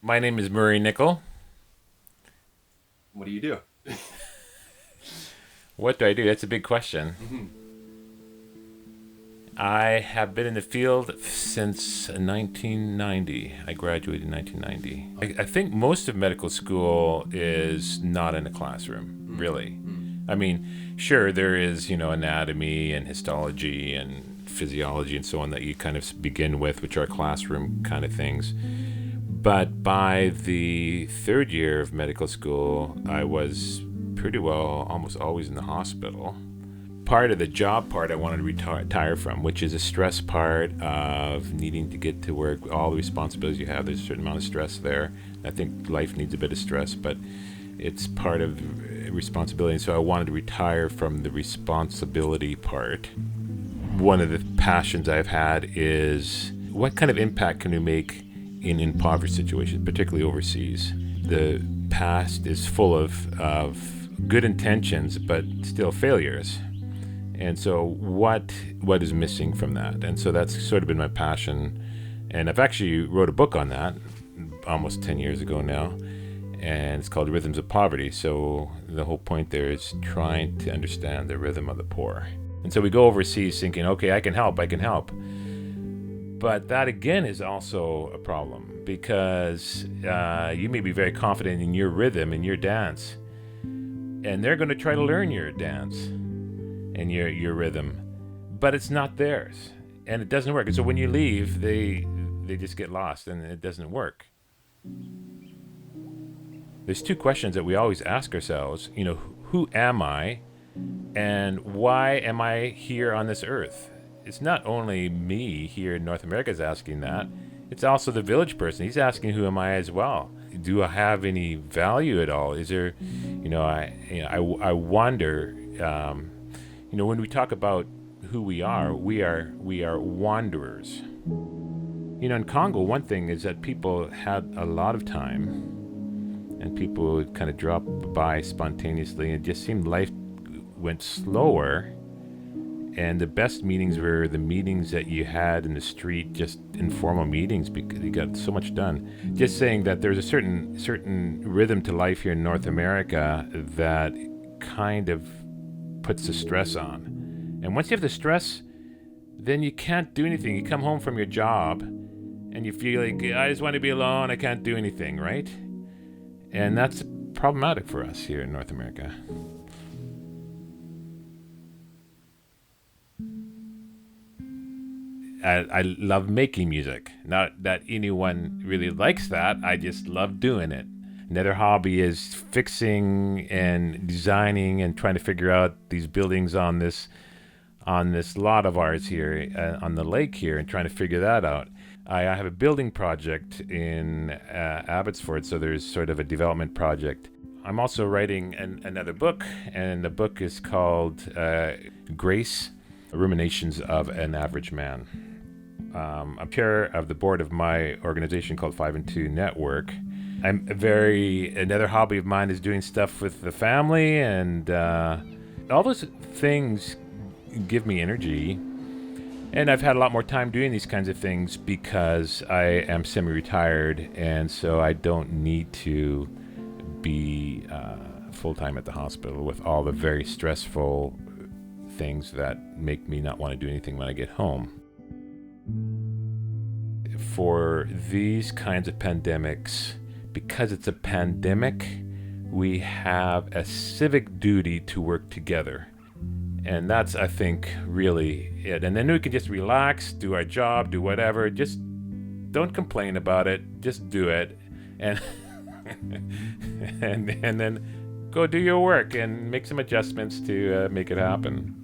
My name is Murray Nickel. What do you do? What do I do? That's a big question. I have been in the field since 1990. I graduated in 1990. I think most of medical school is not in a classroom, really. I mean, sure, there is, anatomy and histology and physiology and so on that you kind of begin with, which are classroom kind of things. But by the third year of medical school, I was pretty well almost always in the hospital. Part of the job part I wanted to retire from, which is a stress part of needing to get to work, all the responsibilities you have. There's a certain amount of stress there. I think life needs a bit of stress, but it's part of responsibility. And so I wanted to retire from the responsibility part. One of the passions I've had is what kind of impact can we make in impoverished situations, particularly overseas. The past is full of good intentions, but still failures. And so what is missing from that? And so that's sort of been my passion. And I've actually wrote a book on that almost 10 years ago now. And it's called Rhythms of Poverty. So the whole point there is trying to understand the rhythm of the poor. And so we go overseas thinking, okay, I can help. But that again is also a problem because you may be very confident in your rhythm and your dance. And they're going to try to learn your dance and your rhythm, but it's not theirs, and it doesn't work. And so when you leave, they just get lost, and it doesn't work. There's two questions that we always ask ourselves. Who am I, and why am I here on this earth? It's not only me here in North America is asking that. It's also the village person. He's asking, who am I as well? Do I have any value at all? Is there, I wonder. When we talk about who we are wanderers. In Congo, one thing is that people had a lot of time, and people would kind of drop by spontaneously, and it just seemed life went slower. And the best meetings were the meetings that you had in the street, just informal meetings, because you got so much done. Just saying that there's a certain rhythm to life here in North America that kind of puts the stress on. And once you have the stress, then you can't do anything. You come home from your job and you feel like, I just want to be alone, I can't do anything, right? And that's problematic for us here in North America. I love making music. Not that anyone really likes that, I just love doing it. Another hobby is fixing and designing and trying to figure out these buildings on this lot of ours here on the lake here, and trying to figure that out. I have a building project in Abbotsford, so there's sort of a development project. I'm also writing another book, and the book is called Grace, Ruminations of an Average Man. I'm chair of the board of my organization called 5 and 2 Network. Another hobby of mine is doing stuff with the family, and all those things give me energy. And I've had a lot more time doing these kinds of things because I am semi-retired, and so I don't need to be full-time at the hospital with all the very stressful things that make me not want to do anything when I get home. For these kinds of pandemics, because it's a pandemic, we have a civic duty to work together. And that's, I think, really it. And then we can just relax, do our job, do whatever. Just don't complain about it. Just do it. And and then go do your work and make some adjustments to make it happen.